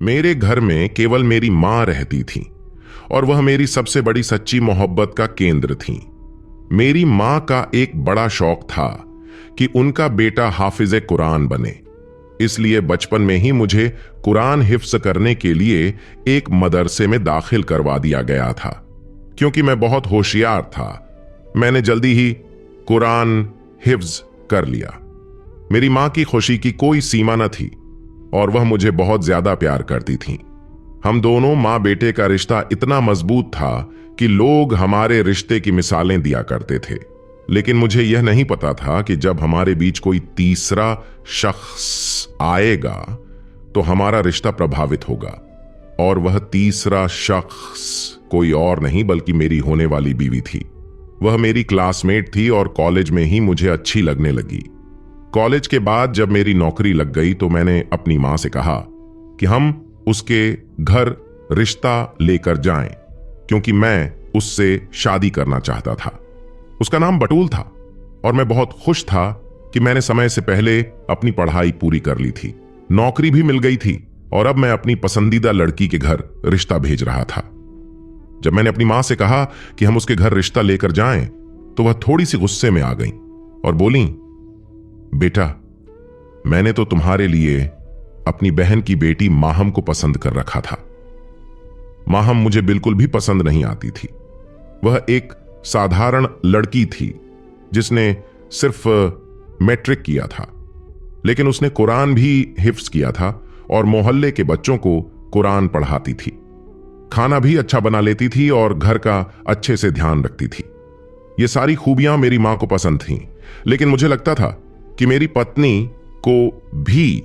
मेरे घर में केवल मेरी मां रहती थी और वह मेरी सबसे बड़ी सच्ची मोहब्बत का केंद्र थी। मेरी मां का एक बड़ा शौक था कि उनका बेटा हाफिज कुरान बने। इसलिए बचपन में ही मुझे कुरान हिफ्ज करने के लिए एक मदरसे में दाखिल करवा दिया गया था। क्योंकि मैं बहुत होशियार था, मैंने जल्दी ही कुरान हिफ्ज कर लिया। मेरी मां की खुशी की कोई सीमा न थी और वह मुझे बहुत ज्यादा प्यार करती थी। हम दोनों मां बेटे का रिश्ता इतना मजबूत था कि लोग हमारे रिश्ते की मिसालें दिया करते थे। लेकिन मुझे यह नहीं पता था कि जब हमारे बीच कोई तीसरा शख्स आएगा तो हमारा रिश्ता प्रभावित होगा। और वह तीसरा शख्स कोई और नहीं बल्कि मेरी होने वाली बीवी थी। वह मेरी क्लासमेट थी और कॉलेज में ही मुझे अच्छी लगने लगी। कॉलेज के बाद जब मेरी नौकरी लग गई तो मैंने अपनी मां से कहा कि हम उसके घर रिश्ता लेकर जाएं, क्योंकि मैं उससे शादी करना चाहता था। उसका नाम बटूल था और मैं बहुत खुश था कि मैंने समय से पहले अपनी पढ़ाई पूरी कर ली थी, नौकरी भी मिल गई थी और अब मैं अपनी पसंदीदा लड़की के घर रिश्ता भेज रहा था। जब मैंने अपनी मां से कहा कि हम उसके घर रिश्ता लेकर जाएं, तो वह थोड़ी सी गुस्से में आ गई और बोली, बेटा, मैंने तो तुम्हारे लिए अपनी बहन की बेटी माहम को पसंद कर रखा था। माहम मुझे बिल्कुल भी पसंद नहीं आती थी। वह एक साधारण लड़की थी जिसने सिर्फ मैट्रिक किया था, लेकिन उसने कुरान भी हिफ्ज किया था और मोहल्ले के बच्चों को कुरान पढ़ाती थी। खाना भी अच्छा बना लेती थी और घर का अच्छे से ध्यान रखती थी। ये सारी खूबियां मेरी मां को पसंद थीं, लेकिन मुझे लगता था कि मेरी पत्नी को भी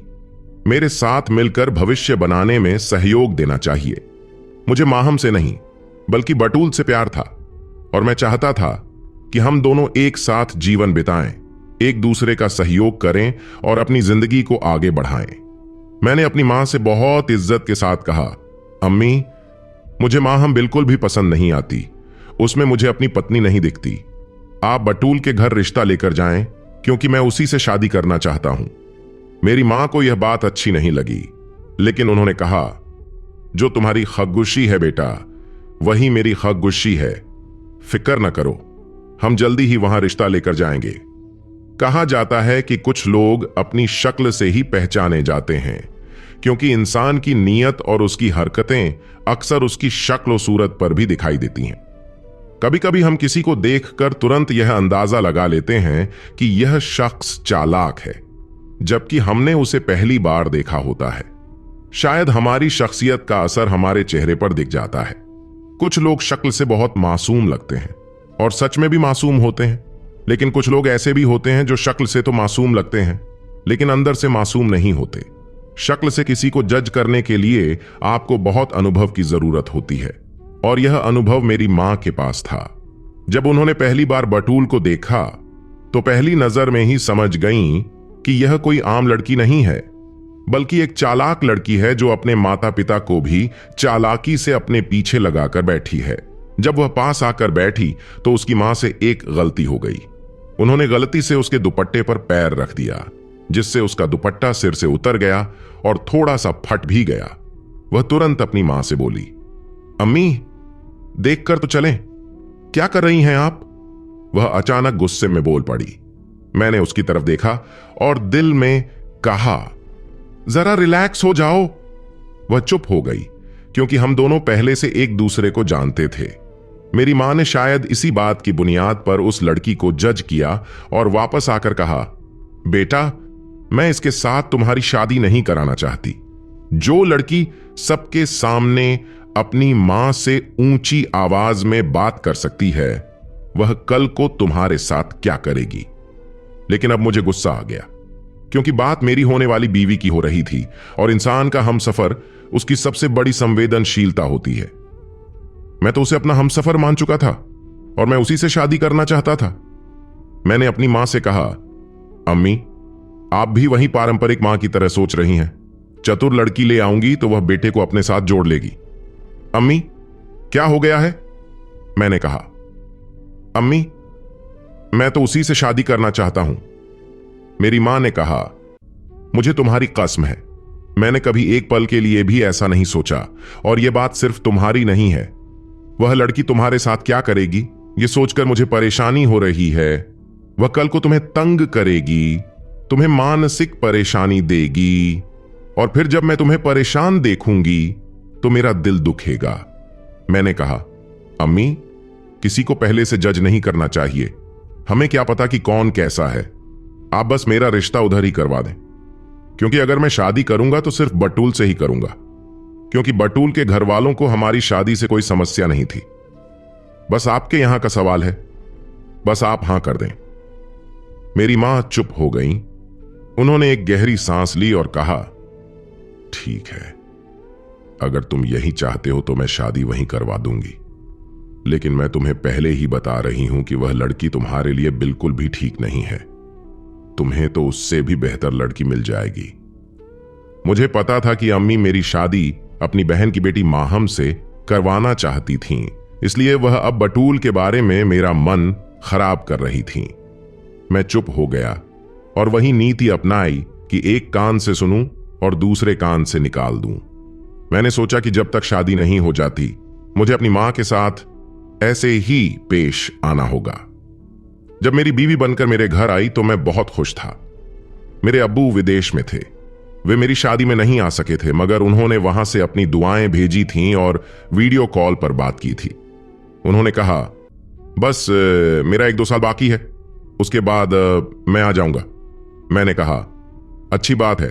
मेरे साथ मिलकर भविष्य बनाने में सहयोग देना चाहिए। मुझे माहम से नहीं बल्कि बटूल से प्यार था और मैं चाहता था कि हम दोनों एक साथ जीवन बिताएं, एक दूसरे का सहयोग करें और अपनी जिंदगी को आगे बढ़ाएं। मैंने अपनी मां से बहुत इज्जत के साथ कहा, अम्मी, मुझे माहम बिल्कुल भी पसंद नहीं आती, उसमें मुझे अपनी पत्नी नहीं दिखती। आप बटूल के घर रिश्ता लेकर जाएं, क्योंकि मैं उसी से शादी करना चाहता हूं। मेरी मां को यह बात अच्छी नहीं लगी, लेकिन उन्होंने कहा, जो तुम्हारी खगुशी है बेटा, वही मेरी खगुशी है। फिक्र न करो, हम जल्दी ही वहां रिश्ता लेकर जाएंगे। कहा जाता है कि कुछ लोग अपनी शक्ल से ही पहचाने जाते हैं, क्योंकि इंसान की नीयत और उसकी हरकतें अक्सर उसकी शक्ल और सूरत पर भी दिखाई देती हैं। कभी कभी हम किसी को देखकर तुरंत यह अंदाजा लगा लेते हैं कि यह शख्स चालाक है, जबकि हमने उसे पहली बार देखा होता है। शायद हमारी शख्सियत का असर हमारे चेहरे पर दिख जाता है। कुछ लोग शक्ल से बहुत मासूम लगते हैं और सच में भी मासूम होते हैं, लेकिन कुछ लोग ऐसे भी होते हैं जो शक्ल से तो मासूम लगते हैं लेकिन अंदर से मासूम नहीं होते। शक्ल से किसी को जज करने के लिए आपको बहुत अनुभव की जरूरत होती है और यह अनुभव मेरी मां के पास था। जब उन्होंने पहली बार बटूल को देखा तो पहली नजर में ही समझ गईं कि यह कोई आम लड़की नहीं है, बल्कि एक चालाक लड़की है जो अपने माता पिता को भी चालाकी से अपने पीछे लगाकर बैठी है। जब वह पास आकर बैठी तो उसकी मां से एक गलती हो गई। उन्होंने गलती से उसके दुपट्टे पर पैर रख दिया, जिससे उसका दुपट्टा सिर से उतर गया और थोड़ा सा फट भी गया। वह तुरंत अपनी मां से बोली, अम्मी, देखकर तो चलें, क्या कर रही हैं आप? वह अचानक गुस्से में बोल पड़ी। मैंने उसकी तरफ देखा और दिल में कहा, जरा रिलैक्स हो जाओ। वह चुप हो गई, क्योंकि हम दोनों पहले से एक दूसरे को जानते थे। मेरी मां ने शायद इसी बात की बुनियाद पर उस लड़की को जज किया और वापस आकर कहा, बेटा, मैं इसके साथ तुम्हारी शादी नहीं कराना चाहती। जो लड़की सबके सामने अपनी मां से ऊंची आवाज में बात कर सकती है, वह कल को तुम्हारे साथ क्या करेगी? लेकिन अब मुझे गुस्सा आ गया, क्योंकि बात मेरी होने वाली बीवी की हो रही थी और इंसान का हमसफर उसकी सबसे बड़ी संवेदनशीलता होती है। मैं तो उसे अपना हमसफर मान चुका था और मैं उसी से शादी करना चाहता था। मैंने अपनी मां से कहा, अम्मी, आप भी वही पारंपरिक मां की तरह सोच रही हैं। चतुर लड़की ले आऊंगी तो वह बेटे को अपने साथ जोड़ लेगी। अम्मी, क्या हो गया है? मैंने कहा, अम्मी, मैं तो उसी से शादी करना चाहता हूं। मेरी मां ने कहा, मुझे तुम्हारी कसम है, मैंने कभी एक पल के लिए भी ऐसा नहीं सोचा, और यह बात सिर्फ तुम्हारी नहीं है। वह लड़की तुम्हारे साथ क्या करेगी, यह सोचकर मुझे परेशानी हो रही है। वह कल को तुम्हें तंग करेगी, तुम्हें मानसिक परेशानी देगी, और फिर जब मैं तुम्हें परेशान देखूंगी तो मेरा दिल दुखेगा। मैंने कहा, अम्मी, किसी को पहले से जज नहीं करना चाहिए। हमें क्या पता कि कौन कैसा है। आप बस मेरा रिश्ता उधर ही करवा दें, क्योंकि अगर मैं शादी करूंगा तो सिर्फ बटूल से ही करूंगा, क्योंकि बटूल के घर वालों को हमारी शादी से कोई समस्या नहीं थी। बस आपके यहां का सवाल है, बस आप हां कर दें। मेरी मां चुप हो गई। उन्होंने एक गहरी सांस ली और कहा, ठीक है, अगर तुम यही चाहते हो तो मैं शादी वहीं करवा दूंगी, लेकिन मैं तुम्हें पहले ही बता रही हूं कि वह लड़की तुम्हारे लिए बिल्कुल भी ठीक नहीं है। तुम्हें तो उससे भी बेहतर लड़की मिल जाएगी। मुझे पता था कि अम्मी मेरी शादी अपनी बहन की बेटी माहम से करवाना चाहती थीं, इसलिए वह अब बटूल के बारे में मेरा मन खराब कर रही थीं। मैं चुप हो गया और वही नीति अपनाई कि एक कान से सुनूं और दूसरे कान से निकाल दूं। मैंने सोचा कि जब तक शादी नहीं हो जाती मुझे अपनी मां के साथ ऐसे ही पेश आना होगा। जब मेरी बीवी बनकर मेरे घर आई तो मैं बहुत खुश था। मेरे अब्बू विदेश में थे, वे मेरी शादी में नहीं आ सके थे, मगर उन्होंने वहां से अपनी दुआएं भेजी थीं और वीडियो कॉल पर बात की थी। उन्होंने कहा, बस मेरा 1-2 साल बाकी है, उसके बाद मैं आ जाऊंगा। मैंने कहा, अच्छी बात है,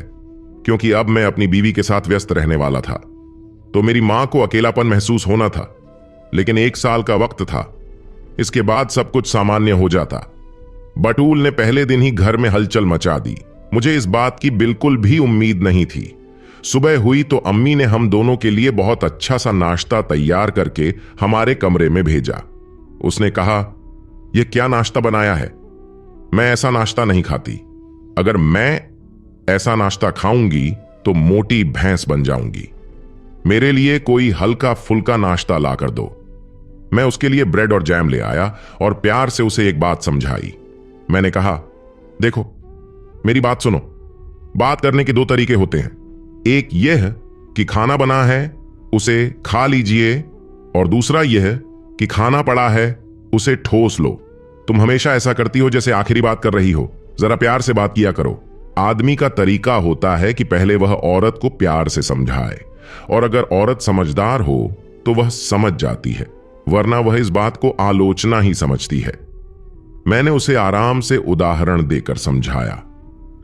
क्योंकि अब मैं अपनी बीवी के साथ व्यस्त रहने वाला था, तो मेरी मां को अकेलापन महसूस होना था। लेकिन 1 साल का वक्त था, इसके बाद सब कुछ सामान्य हो जाता। बटूल ने पहले दिन ही घर में हलचल मचा दी। मुझे इस बात की बिल्कुल भी उम्मीद नहीं थी। सुबह हुई तो अम्मी ने हम दोनों के लिए बहुत अच्छा सा नाश्ता तैयार करके हमारे कमरे में भेजा। उसने कहा, यह क्या नाश्ता बनाया है? मैं ऐसा नाश्ता नहीं खाती। अगर मैं ऐसा नाश्ता खाऊंगी तो मोटी भैंस बन जाऊंगी। मेरे लिए कोई हल्का फुल्का नाश्ता ला कर दो। मैं उसके लिए ब्रेड और जैम ले आया और प्यार से उसे एक बात समझाई। मैंने कहा, देखो, मेरी बात सुनो। बात करने के 2 तरीके होते हैं। एक यह कि खाना बना है, उसे खा लीजिए, और दूसरा यह कि खाना पड़ा है, उसे ठोस लो। तुम हमेशा ऐसा करती हो जैसे आखिरी बात कर रही हो। जरा प्यार से बात किया करो। आदमी का तरीका होता है कि पहले वह औरत को प्यार से समझाए, और अगर औरत समझदार हो तो वह समझ जाती है, वरना वह इस बात को आलोचना ही समझती है। मैंने उसे आराम से उदाहरण देकर समझाया,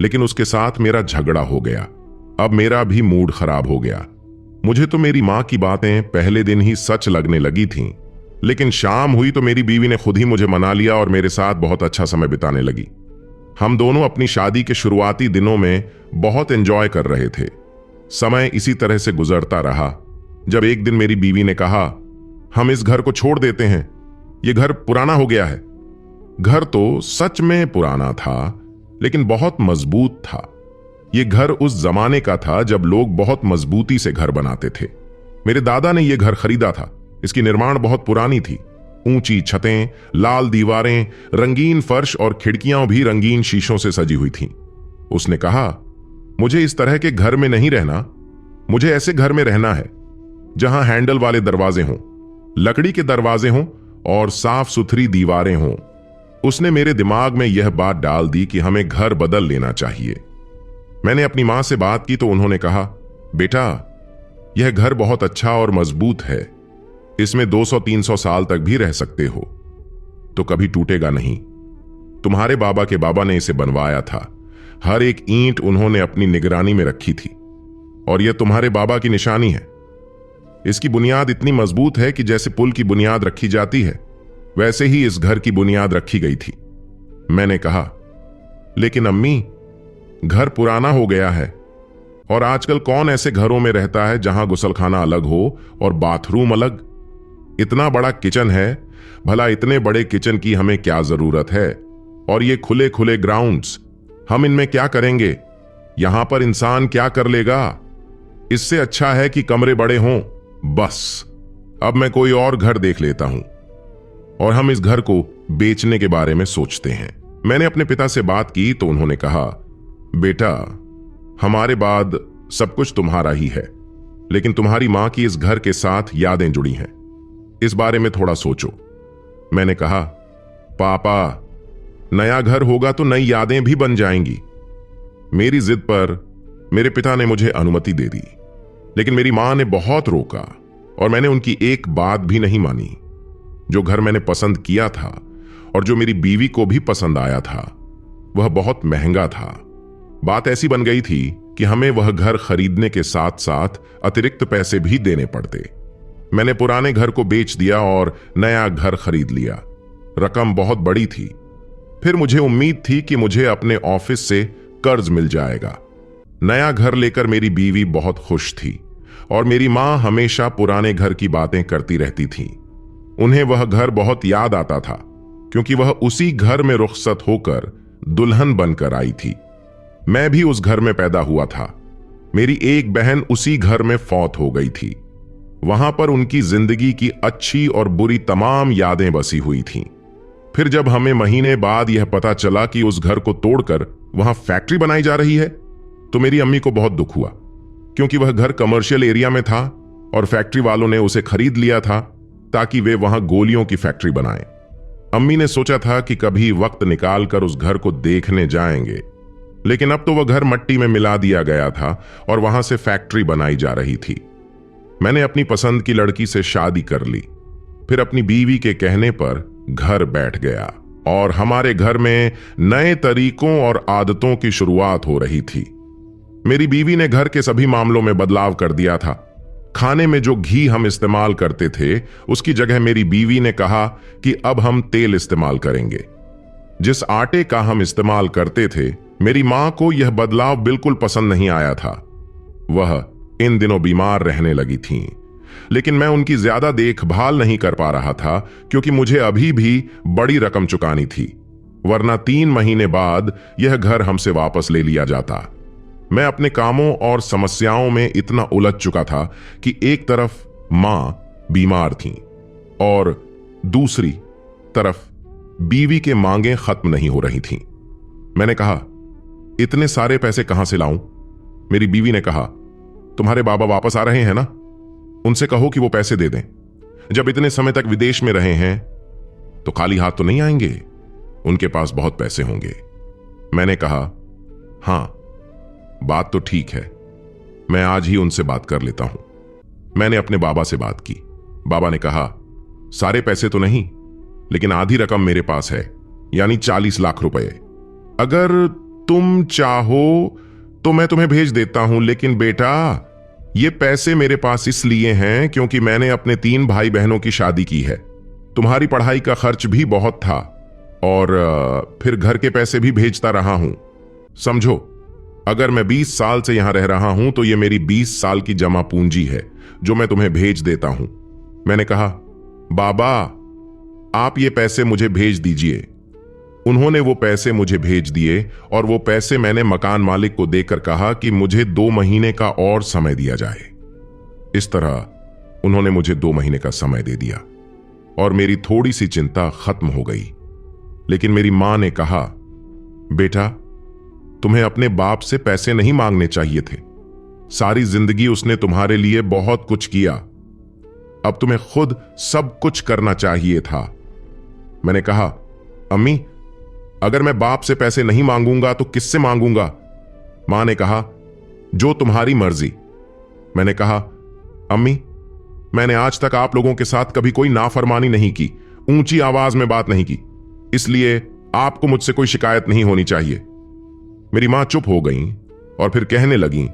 लेकिन उसके साथ मेरा झगड़ा हो गया। अब मेरा भी मूड खराब हो गया। मुझे तो मेरी मां की बातें पहले दिन ही सच लगने लगी थीं, लेकिन शाम हुई तो मेरी बीवी ने खुद ही मुझे मना लिया और मेरे साथ बहुत अच्छा समय बिताने लगी। हम दोनों अपनी शादी के शुरुआती दिनों में बहुत एंजॉय कर रहे थे। समय इसी तरह से गुजरता रहा, जब एक दिन मेरी बीवी ने कहा, हम इस घर को छोड़ देते हैं, यह घर पुराना हो गया है। घर तो सच में पुराना था, लेकिन बहुत मजबूत था। यह घर उस जमाने का था जब लोग बहुत मजबूती से घर बनाते थे। मेरे दादा ने यह घर खरीदा था। इसकी निर्माण बहुत पुरानी थी। ऊंची छतें, लाल दीवारें, रंगीन फर्श और खिड़कियां भी रंगीन शीशों से सजी हुई थीं। उसने कहा, मुझे इस तरह के घर में नहीं रहना, मुझे ऐसे घर में रहना है जहां हैंडल वाले दरवाजे हों, लकड़ी के दरवाजे हों और साफ सुथरी दीवारें हों। उसने मेरे दिमाग में यह बात डाल दी कि हमें घर बदल लेना चाहिए। मैंने अपनी मां से बात की तो उन्होंने कहा, बेटा, यह घर बहुत अच्छा और मजबूत है, इसमें 200-300 साल तक भी रह सकते हो, तो कभी टूटेगा नहीं। तुम्हारे बाबा के बाबा ने इसे बनवाया था। हर एक ईंट उन्होंने अपनी निगरानी में रखी थी, और यह तुम्हारे बाबा की निशानी है। इसकी बुनियाद इतनी मजबूत है कि जैसे पुल की बुनियाद रखी जाती है, वैसे ही इस घर की बुनियाद रखी गई थी। मैंने कहा, लेकिन अम्मी, घर पुराना हो गया है, और आजकल कौन ऐसे घरों में रहता है जहां गुसलखाना अलग हो और बाथरूम अलग? इतना बड़ा किचन है, भला इतने बड़े किचन की हमें क्या जरूरत है? और ये खुले खुले ग्राउंड्स, हम इनमें क्या करेंगे? यहां पर इंसान क्या कर लेगा? इससे अच्छा है कि कमरे बड़े हों। बस अब मैं कोई और घर देख लेता हूं, और हम इस घर को बेचने के बारे में सोचते हैं। मैंने अपने पिता से बात की तो उन्होंने कहा, बेटा, हमारे बाद सब कुछ तुम्हारा ही है, लेकिन तुम्हारी मां की इस घर के साथ यादें जुड़ी हैं। इस बारे में थोड़ा सोचो। मैंने कहा, पापा, नया घर होगा तो नई यादें भी बन जाएंगी। मेरी जिद पर मेरे पिता ने मुझे अनुमति दे दी, लेकिन मेरी मां ने बहुत रोका और मैंने उनकी एक बात भी नहीं मानी। जो घर मैंने पसंद किया था और जो मेरी बीवी को भी पसंद आया था, वह बहुत महंगा था। बात ऐसी बन गई थी कि हमें वह घर खरीदने के साथ साथ अतिरिक्त पैसे भी देने पड़ते। मैंने पुराने घर को बेच दिया और नया घर खरीद लिया। रकम बहुत बड़ी थी। फिर मुझे उम्मीद थी कि मुझे अपने ऑफिस से कर्ज मिल जाएगा। नया घर लेकर मेरी बीवी बहुत खुश थी और मेरी मां हमेशा पुराने घर की बातें करती रहती थी। उन्हें वह घर बहुत याद आता था, क्योंकि वह उसी घर में रुखसत होकर दुल्हन बनकर आई थी। मैं भी उस घर में पैदा हुआ था। मेरी एक बहन उसी घर में फौत हो गई थी। वहां पर उनकी जिंदगी की अच्छी और बुरी तमाम यादें बसी हुई थीं। फिर जब हमें महीने बाद यह पता चला कि उस घर को तोड़कर वहां फैक्ट्री बनाई जा रही है, तो मेरी अम्मी को बहुत दुख हुआ, क्योंकि वह घर कमर्शियल एरिया में था और फैक्ट्री वालों ने उसे खरीद लिया था ताकि वे वहां गोलियों की फैक्ट्री बनाएं। अम्मी ने सोचा था कि कभी वक्त निकालकर उस घर को देखने जाएंगे, लेकिन अब तो वह घर मिट्टी में मिला दिया गया था और वहां से फैक्ट्री बनाई जा रही थी। मैंने अपनी पसंद की लड़की से शादी कर ली। फिर अपनी बीवी के कहने पर घर बैठ गया और हमारे घर में नए तरीकों और आदतों की शुरुआत हो रही थी। मेरी बीवी ने घर के सभी मामलों में बदलाव कर दिया था। खाने में जो घी हम इस्तेमाल करते थे, उसकी जगह मेरी बीवी ने कहा कि अब हम तेल इस्तेमाल करेंगे। जिस आटे का हम इस्तेमाल करते थे, मेरी मां को यह बदलाव बिल्कुल पसंद नहीं आया था। वह इन दिनों बीमार रहने लगी थीं, लेकिन मैं उनकी ज्यादा देखभाल नहीं कर पा रहा था, क्योंकि मुझे अभी भी बड़ी रकम चुकानी थी, वरना 3 महीने बाद यह घर हमसे वापस ले लिया जाता। मैं अपने कामों और समस्याओं में इतना उलझ चुका था कि एक तरफ मां बीमार थी और दूसरी तरफ बीवी के मांगें खत्म नहीं हो रही थीं। मैंने कहा, इतने सारे पैसे कहां से लाऊं? मेरी बीवी ने कहा, तुम्हारे बाबा वापस आ रहे हैं ना, उनसे कहो कि वो पैसे दे दें। जब इतने समय तक विदेश में रहे हैं तो खाली हाथ तो नहीं आएंगे, उनके पास बहुत पैसे होंगे। मैंने कहा, हां, बात तो ठीक है, मैं आज ही उनसे बात कर लेता हूं। मैंने अपने बाबा से बात की। बाबा ने कहा, सारे पैसे तो नहीं, लेकिन आधी रकम मेरे पास है, यानी 40 लाख रुपए। अगर तुम चाहो तो मैं तुम्हें भेज देता हूं, लेकिन बेटा, ये पैसे मेरे पास इसलिए हैं क्योंकि मैंने अपने 3 भाई बहनों की शादी की है। तुम्हारी पढ़ाई का खर्च भी बहुत था और फिर घर के पैसे भी भेजता रहा हूं। समझो, अगर मैं 20 साल से यहां रह रहा हूं तो ये मेरी 20 साल की जमा पूंजी है जो मैं तुम्हें भेज देता हूं। मैंने कहा, बाबा, आप ये पैसे मुझे भेज दीजिए। उन्होंने वो पैसे मुझे भेज दिए और वो पैसे मैंने मकान मालिक को देकर कहा कि मुझे 2 महीने का और समय दिया जाए। इस तरह उन्होंने मुझे 2 महीने का समय दे दिया और मेरी थोड़ी सी चिंता खत्म हो गई। लेकिन मेरी मां ने कहा, बेटा, तुम्हें अपने बाप से पैसे नहीं मांगने चाहिए थे। सारी जिंदगी उसने तुम्हारे लिए बहुत कुछ किया, अब तुम्हें खुद सब कुछ करना चाहिए था। मैंने कहा, अम्मी, अगर मैं बाप से पैसे नहीं मांगूंगा तो किससे मांगूंगा? मां ने कहा, जो तुम्हारी मर्जी। मैंने कहा, अम्मी, मैंने आज तक आप लोगों के साथ कभी कोई नाफरमानी नहीं की, ऊंची आवाज में बात नहीं की, इसलिए आपको मुझसे कोई शिकायत नहीं होनी चाहिए। मेरी मां चुप हो गई और फिर कहने लगी,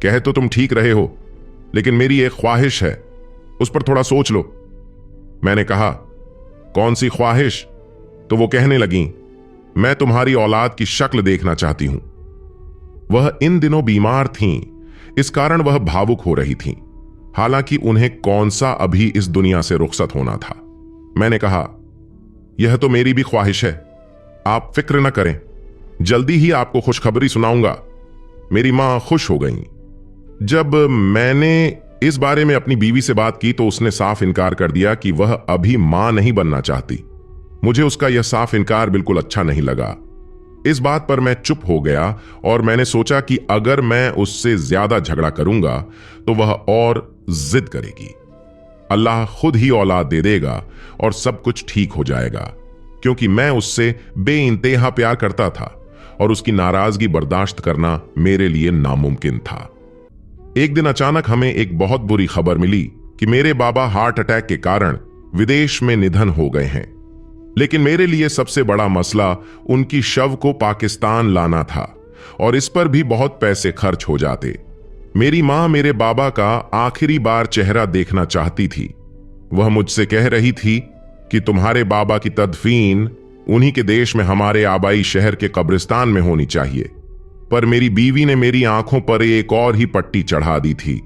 कह तो तुम ठीक रहे हो, लेकिन मेरी एक ख्वाहिश है, उस पर थोड़ा सोच लो। मैंने कहा, कौन सी ख्वाहिश? तो वो कहने लगी, मैं तुम्हारी औलाद की शक्ल देखना चाहती हूं। वह इन दिनों बीमार थीं, इस कारण वह भावुक हो रही थीं, हालांकि उन्हें कौन सा अभी इस दुनिया से रुखसत होना था। मैंने कहा, यह तो मेरी भी ख्वाहिश है, आप फिक्र न करें, जल्दी ही आपको खुशखबरी सुनाऊंगा। मेरी मां खुश हो गई। जब मैंने इस बारे में अपनी बीवी से बात की तो उसने साफ इनकार कर दिया कि वह अभी मां नहीं बनना चाहती। मुझे उसका यह साफ इनकार बिल्कुल अच्छा नहीं लगा। इस बात पर मैं चुप हो गया और मैंने सोचा कि अगर मैं उससे ज्यादा झगड़ा करूंगा तो वह और जिद करेगी। अल्लाह खुद ही औलाद दे देगा और सब कुछ ठीक हो जाएगा, क्योंकि मैं उससे बेइंतहा प्यार करता था और उसकी नाराजगी बर्दाश्त करना मेरे लिए नामुमकिन था। एक दिन अचानक हमें एक बहुत बुरी खबर मिली कि मेरे बाबा हार्ट अटैक के कारण विदेश में निधन हो गए हैं। लेकिन मेरे लिए सबसे बड़ा मसला उनकी शव को पाकिस्तान लाना था और इस पर भी बहुत पैसे खर्च हो जाते। मेरी मां मेरे बाबा का आखिरी बार चेहरा देखना चाहती थी। वह मुझसे कह रही थी कि तुम्हारे बाबा की तदफीन उन्हीं के देश में हमारे आबाई शहर के कब्रिस्तान में होनी चाहिए। पर मेरी बीवी ने मेरी आंखों पर एक और ही पट्टी चढ़ा दी थी।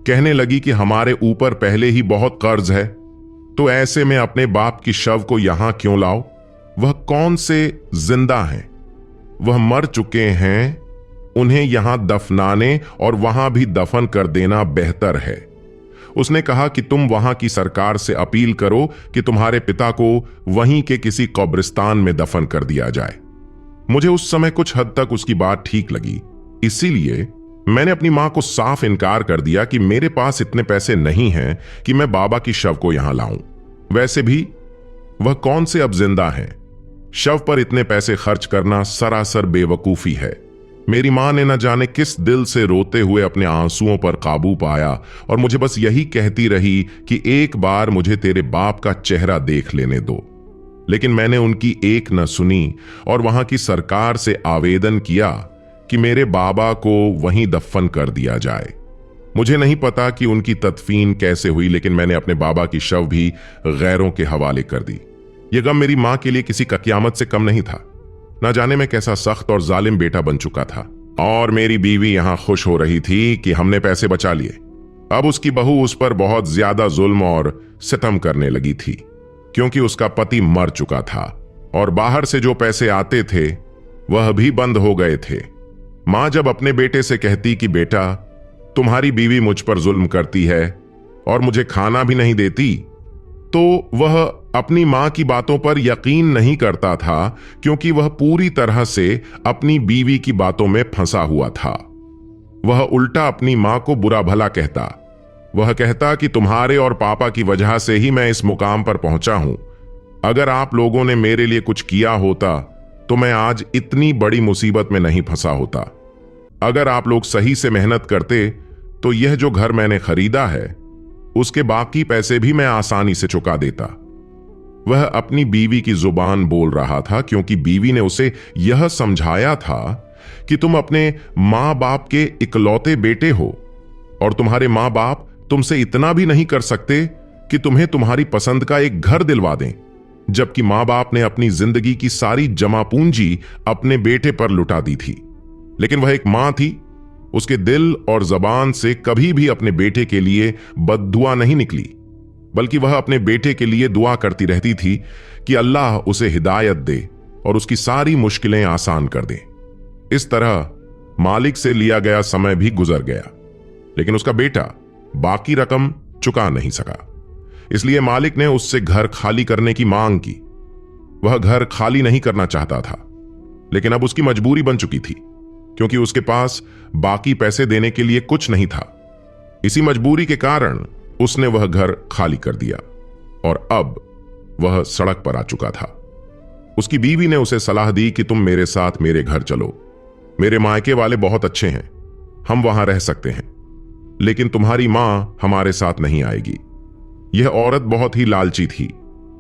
कहने लगी कि हमारे ऊपर पहले ही बहुत कर्ज है, तो ऐसे में अपने बाप की शव को यहां क्यों लाओ? वह कौन से जिंदा हैं? वह मर चुके हैं। उन्हें यहां दफनाने और वहां भी दफन कर देना बेहतर है। उसने कहा कि तुम वहां की सरकार से अपील करो कि तुम्हारे पिता को वहीं के किसी कब्रिस्तान में दफन कर दिया जाए। मुझे उस समय कुछ हद तक उसकी बात ठीक लगी, इसीलिए मैंने अपनी मां को साफ इनकार कर दिया कि मेरे पास इतने पैसे नहीं हैं कि मैं बाबा की शव को यहां लाऊं। वैसे भी वह कौन से अब जिंदा हैं? शव पर इतने पैसे खर्च करना सरासर बेवकूफी है। मेरी मां ने न जाने किस दिल से रोते हुए अपने आंसुओं पर काबू पाया और मुझे बस यही कहती रही कि एक बार मुझे तेरे बाप का चेहरा देख लेने दो। लेकिन मैंने उनकी एक न सुनी और वहां की सरकार से आवेदन किया कि मेरे बाबा को वहीं दफन कर दिया जाए। मुझे नहीं पता कि उनकी तदफीन कैसे हुई, लेकिन मैंने अपने बाबा की शव भी गैरों के हवाले कर दी। यह गम मेरी मां के लिए किसी का क़यामत से कम नहीं था। ना जाने मैं कैसा सख्त और जालिम बेटा बन चुका था। और मेरी बीवी यहां खुश हो रही थी कि हमने पैसे बचा लिए। अब उसकी बहू उस पर बहुत ज्यादा जुल्म और सितम करने लगी थी, क्योंकि उसका पति मर चुका था और बाहर से जो पैसे आते थे वह भी बंद हो गए थे। मां जब अपने बेटे से कहती कि बेटा, तुम्हारी बीवी मुझ पर जुल्म करती है और मुझे खाना भी नहीं देती, तो वह अपनी मां की बातों पर यकीन नहीं करता था, क्योंकि वह पूरी तरह से अपनी बीवी की बातों में फंसा हुआ था। वह उल्टा अपनी मां को बुरा भला कहता। वह कहता कि तुम्हारे और पापा की वजह से ही मैं इस मुकाम पर पहुंचा हूं। अगर आप लोगों ने मेरे लिए कुछ किया होता तो मैं आज इतनी बड़ी मुसीबत में नहीं फंसा होता। अगर आप लोग सही से मेहनत करते तो यह जो घर मैंने खरीदा है उसके बाकी पैसे भी मैं आसानी से चुका देता। वह अपनी बीवी की जुबान बोल रहा था, क्योंकि बीवी ने उसे यह समझाया था कि तुम अपने मां बाप के इकलौते बेटे हो और तुम्हारे मां बाप तुमसे इतना भी नहीं कर सकते कि तुम्हें तुम्हारी पसंद का एक घर दिलवा दें, जबकि मां बाप ने अपनी जिंदगी की सारी जमा पूंजी अपने बेटे पर लुटा दी थी। लेकिन वह एक मां थी। उसके दिल और जबान से कभी भी अपने बेटे के लिए बद्दुआ नहीं निकली, बल्कि वह अपने बेटे के लिए दुआ करती रहती थी कि अल्लाह उसे हिदायत दे और उसकी सारी मुश्किलें आसान कर दे। इस तरह मालिक से लिया गया समय भी गुजर गया, लेकिन उसका बेटा बाकी रकम चुका नहीं सका। इसलिए मालिक ने उससे घर खाली करने की मांग की। वह घर खाली नहीं करना चाहता था, लेकिन अब उसकी मजबूरी बन चुकी थी, क्योंकि उसके पास बाकी पैसे देने के लिए कुछ नहीं था। इसी मजबूरी के कारण उसने वह घर खाली कर दिया और अब वह सड़क पर आ चुका था। उसकी बीवी ने उसे सलाह दी कि तुम मेरे साथ मेरे घर चलो। मेरे मायके वाले बहुत अच्छे हैं, हम वहां रह सकते हैं, लेकिन तुम्हारी मां हमारे साथ नहीं आएगी। यह औरत बहुत ही लालची थी।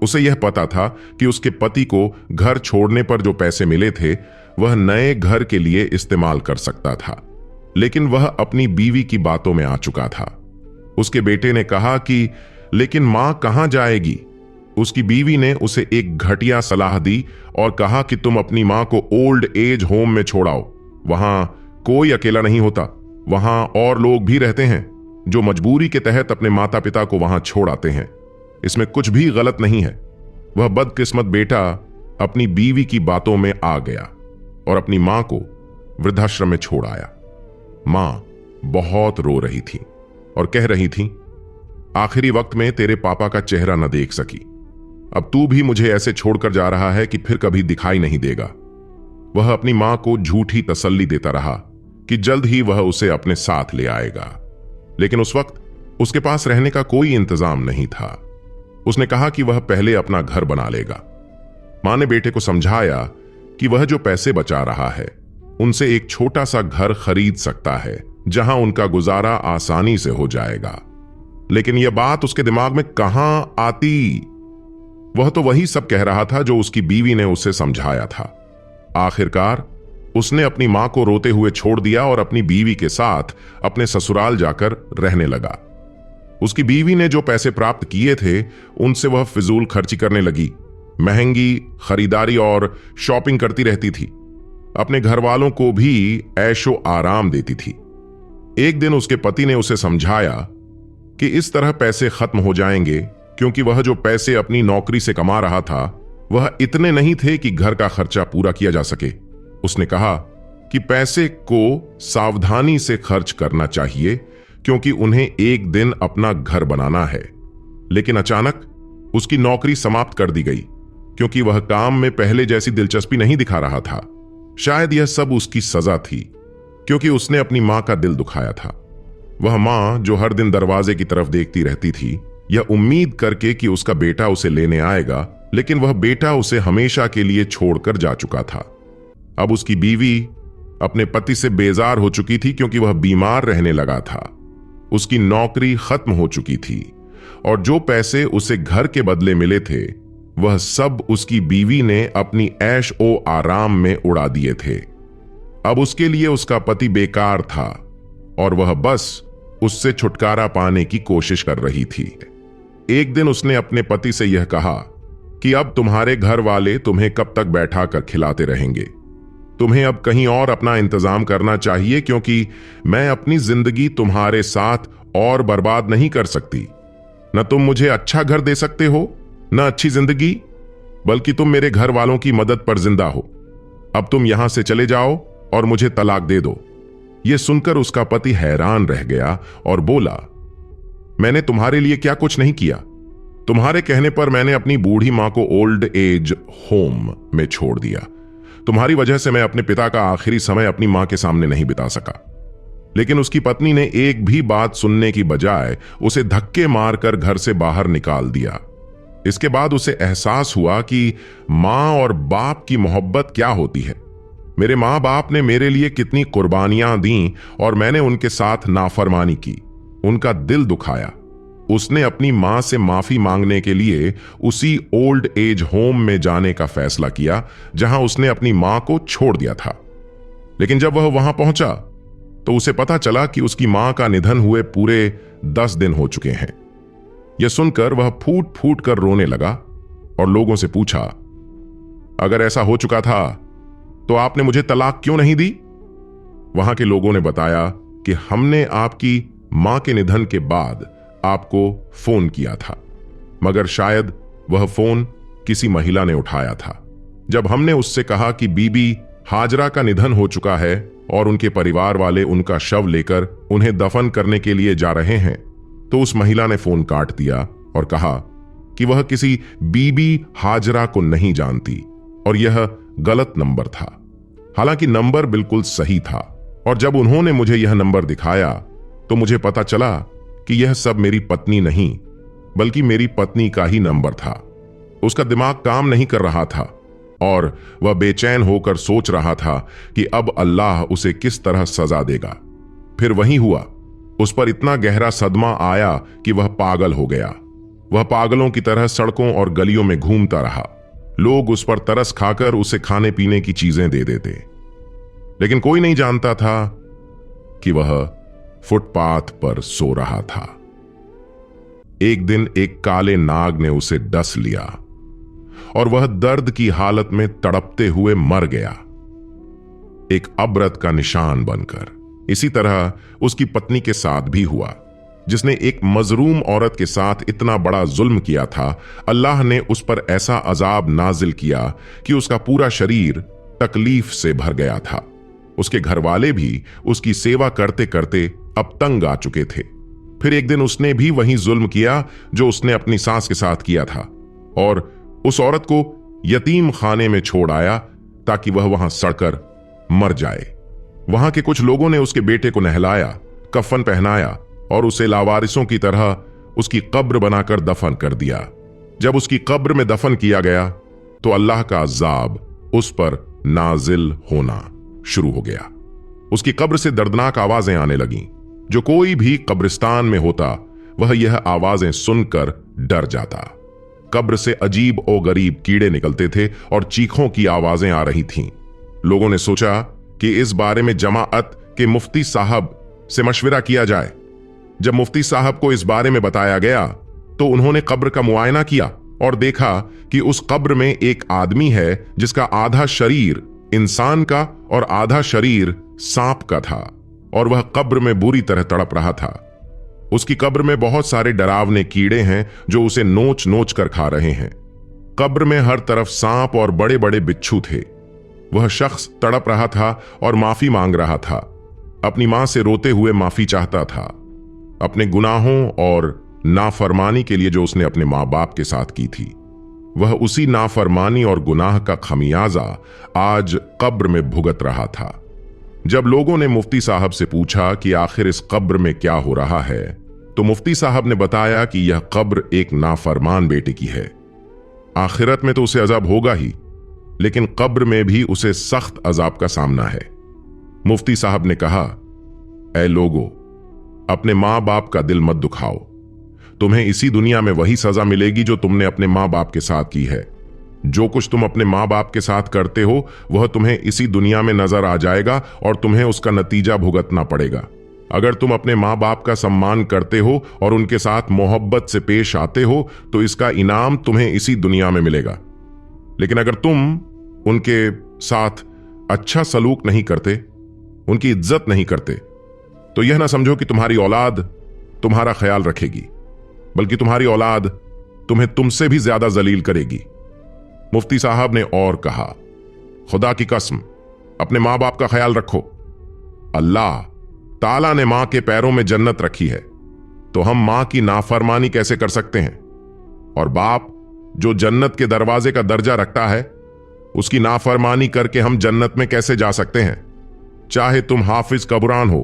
उसे यह पता था कि उसके पति को घर छोड़ने पर जो पैसे मिले थे वह नए घर के लिए इस्तेमाल कर सकता था, लेकिन वह अपनी बीवी की बातों में आ चुका था। उसके बेटे ने कहा कि लेकिन मां कहां जाएगी? उसकी बीवी ने उसे एक घटिया सलाह दी और कहा कि तुम अपनी मां को ओल्ड एज होम में छोड़ाओ। वहां कोई अकेला नहीं होता, वहां और लोग भी रहते हैं जो मजबूरी के तहत अपने माता पिता को वहां छोड़ आते हैं। इसमें कुछ भी गलत नहीं है। वह बदकिस्मत बेटा अपनी बीवी की बातों में आ गया और अपनी मां को वृद्धाश्रम में छोड़ आया। मां बहुत रो रही थी और कह रही थी, आखिरी वक्त में तेरे पापा का चेहरा न देख सकी। अब तू भी मुझे ऐसे छोड़कर जा रहा है कि फिर कभी दिखाई नहीं देगा। वह अपनी मां को झूठी तसल्ली देता रहा कि जल्द ही वह उसे अपने साथ ले आएगा, लेकिन उस वक्त उसके पास रहने का कोई इंतजाम नहीं था। उसने कहा कि वह पहले अपना घर बना लेगा। मां ने बेटे को समझाया कि वह जो पैसे बचा रहा है उनसे एक छोटा सा घर खरीद सकता है जहां उनका गुजारा आसानी से हो जाएगा। लेकिन यह बात उसके दिमाग में कहां आती? वह तो वही सब कह रहा था जो उसकी बीवी ने उसे समझाया था। आखिरकार उसने अपनी मां को रोते हुए छोड़ दिया और अपनी बीवी के साथ अपने ससुराल जाकर रहने लगा। उसकी बीवी ने जो पैसे प्राप्त किए थे उनसे वह फिजूल खर्ची करने लगी, महंगी खरीदारी और शॉपिंग करती रहती थी। अपने घर वालों को भी ऐशो आराम देती थी। एक दिन उसके पति ने उसे समझाया कि इस तरह पैसे खत्म हो जाएंगे, क्योंकि वह जो पैसे अपनी नौकरी से कमा रहा था वह इतने नहीं थे कि घर का खर्चा पूरा किया जा सके। उसने कहा कि पैसे को सावधानी से खर्च करना चाहिए, क्योंकि उन्हें एक दिन अपना घर बनाना है। लेकिन अचानक उसकी नौकरी समाप्त कर दी गई, क्योंकि वह काम में पहले जैसी दिलचस्पी नहीं दिखा रहा था। शायद यह सब उसकी सजा थी, क्योंकि उसने अपनी मां का दिल दुखाया था। वह मां जो हर दिन दरवाजे की तरफ देखती रहती थी, यह उम्मीद करके कि उसका बेटा उसे लेने आएगा, लेकिन वह बेटा उसे हमेशा के लिए छोड़कर जा चुका था। अब उसकी बीवी अपने पति से बेजार हो चुकी थी, क्योंकि वह बीमार रहने लगा था। उसकी नौकरी खत्म हो चुकी थी और जो पैसे उसे घर के बदले मिले थे वह सब उसकी बीवी ने अपनी ऐश ओ आराम में उड़ा दिए थे। अब उसके लिए उसका पति बेकार था और वह बस उससे छुटकारा पाने की कोशिश कर रही थी। एक दिन उसने अपने पति से यह कहा कि अब तुम्हारे घर वाले तुम्हें कब तक बैठा कर खिलाते रहेंगे? तुम्हें अब कहीं और अपना इंतजाम करना चाहिए, क्योंकि मैं अपनी जिंदगी तुम्हारे साथ और बर्बाद नहीं कर सकती। न तुम मुझे अच्छा घर दे सकते हो, न अच्छी जिंदगी, बल्कि तुम मेरे घर वालों की मदद पर जिंदा हो। अब तुम यहां से चले जाओ और मुझे तलाक दे दो। यह सुनकर उसका पति हैरान रह गया और बोला, मैंने तुम्हारे लिए क्या कुछ नहीं किया। तुम्हारे कहने पर मैंने अपनी बूढ़ी मां को ओल्ड एज होम में छोड़ दिया। तुम्हारी वजह से मैं अपने पिता का आखिरी समय अपनी मां के सामने नहीं बिता सका। लेकिन उसकी पत्नी ने एक भी बात सुनने की बजाय उसे धक्के मारकर घर से बाहर निकाल दिया। इसके बाद उसे एहसास हुआ कि मां और बाप की मोहब्बत क्या होती है। मेरे मां बाप ने मेरे लिए कितनी कुर्बानियां दी और मैंने उनके साथ नाफरमानी की, उनका दिल दुखाया। उसने अपनी मां से माफी मांगने के लिए उसी ओल्ड एज होम में जाने का फैसला किया जहां उसने अपनी मां को छोड़ दिया था। लेकिन जब वह वहां पहुंचा तो उसे पता चला कि उसकी मां का निधन हुए पूरे 10 दिन हो चुके हैं। यह सुनकर वह फूट फूट कर रोने लगा और लोगों से पूछा, अगर ऐसा हो चुका था तो आपने मुझे तलाक क्यों नहीं दी? वहां के लोगों ने बताया कि हमने आपकी मां के निधन के बाद आपको फोन किया था, मगर शायद वह फोन किसी महिला ने उठाया था। जब हमने उससे कहा कि बीबी हाजरा का निधन हो चुका है और उनके परिवार वाले उनका शव लेकर उन्हें दफन करने के लिए जा रहे हैं, तो उस महिला ने फोन काट दिया और कहा कि वह किसी बीबी हाजरा को नहीं जानती और यह गलत नंबर था। हालांकि नंबर बिल्कुल सही था, और जब उन्होंने मुझे यह नंबर दिखाया तो मुझे पता चला कि यह सब मेरी पत्नी नहीं बल्कि मेरी पत्नी का ही नंबर था। उसका दिमाग काम नहीं कर रहा था और वह बेचैन होकर सोच रहा था कि अब अल्लाह उसे किस तरह सजा देगा। फिर वही हुआ, उस पर इतना गहरा सदमा आया कि वह पागल हो गया। वह पागलों की तरह सड़कों और गलियों में घूमता रहा। लोग उस पर तरस खाकर उसे खाने पीने की चीजें दे देते, लेकिन कोई नहीं जानता था कि वह फुटपाथ पर सो रहा था। एक दिन एक काले नाग ने उसे डस लिया और वह दर्द की हालत में तड़पते हुए मर गया, एक अबरत का निशान बनकर। इसी तरह उसकी पत्नी के साथ भी हुआ, जिसने एक मजलूम औरत के साथ इतना बड़ा जुल्म किया था। अल्लाह ने उस पर ऐसा अजाब नाजिल किया कि उसका पूरा शरीर तकलीफ से भर गया था। उसके घर वाले भी उसकी सेवा करते करते अब तंग आ चुके थे। फिर एक दिन उसने भी वही जुल्म किया जो उसने अपनी सास के साथ किया था, और उस औरत को यतीम खाने में छोड़ आया ताकि वह वहां सड़कर मर जाए। वहां के कुछ लोगों ने उसके बेटे को नहलाया, कफन पहनाया और उसे लावारिसों की तरह उसकी कब्र बनाकर दफन कर दिया। जब उसकी कब्र में दफन किया गया तो अल्लाह का अज़ाब उस पर नाजिल होना शुरू हो गया। उसकी कब्र से दर्दनाक आवाजें आने लगीं। जो कोई भी कब्रिस्तान में होता वह यह आवाजें सुनकर डर जाता। कब्र से अजीब और गरीब कीड़े निकलते थे और चीखों की आवाजें आ रही थीं। लोगों ने सोचा कि इस बारे में जमाअत के मुफ्ती साहब से मशविरा किया जाए। जब मुफ्ती साहब को इस बारे में बताया गया तो उन्होंने कब्र का मुआयना किया और देखा कि उस कब्र में एक आदमी है जिसका आधा शरीर इंसान का और आधा शरीर सांप का था और वह कब्र में बुरी तरह तड़प रहा था। उसकी कब्र में बहुत सारे डरावने कीड़े हैं जो उसे नोच नोच कर खा रहे हैं। कब्र में हर तरफ सांप और बड़े बड़े बिच्छू थे। वह शख्स तड़प रहा था और माफी मांग रहा था। अपनी मां से रोते हुए माफी चाहता था, अपने गुनाहों और नाफरमानी के लिए जो उसने अपने मां बाप के साथ की थी। वह उसी नाफरमानी और गुनाह का खमियाजा आज कब्र में भुगत रहा था। जब लोगों ने मुफ्ती साहब से पूछा कि आखिर इस कब्र में क्या हो रहा है, तो मुफ्ती साहब ने बताया कि यह कब्र एक नाफरमान बेटे की है। आखिरत में तो उसे अजाब होगा ही, लेकिन कब्र में भी उसे सख्त अजाब का सामना है। मुफ्ती साहब ने कहा, ऐ लोगो, अपने मां बाप का दिल मत दुखाओ। तुम्हें इसी दुनिया में वही सजा मिलेगी जो तुमने अपने मां बाप के साथ की है। जो कुछ तुम अपने मां बाप के साथ करते हो वह तुम्हें इसी दुनिया में नजर आ जाएगा और तुम्हें उसका नतीजा भुगतना पड़ेगा। अगर तुम अपने मां बाप का सम्मान करते हो और उनके साथ मोहब्बत से पेश आते हो तो इसका इनाम तुम्हें इसी दुनिया में मिलेगा। लेकिन अगर तुम उनके साथ अच्छा सलूक नहीं करते, उनकी इज्जत नहीं करते, तो यह ना समझो कि तुम्हारी औलाद तुम्हारा ख्याल रखेगी, बल्कि तुम्हारी औलाद तुम्हें तुमसे भी ज्यादा जलील करेगी। मुफ्ती साहब ने और कहा, खुदा की कसम, अपने मां बाप का ख्याल रखो। अल्लाह ताला ने मां के पैरों में जन्नत रखी है, तो हम मां की नाफरमानी कैसे कर सकते हैं? और बाप जो जन्नत के दरवाजे का दर्जा रखता है, उसकी नाफरमानी करके हम जन्नत में कैसे जा सकते हैं? चाहे तुम हाफिज कबरान हो,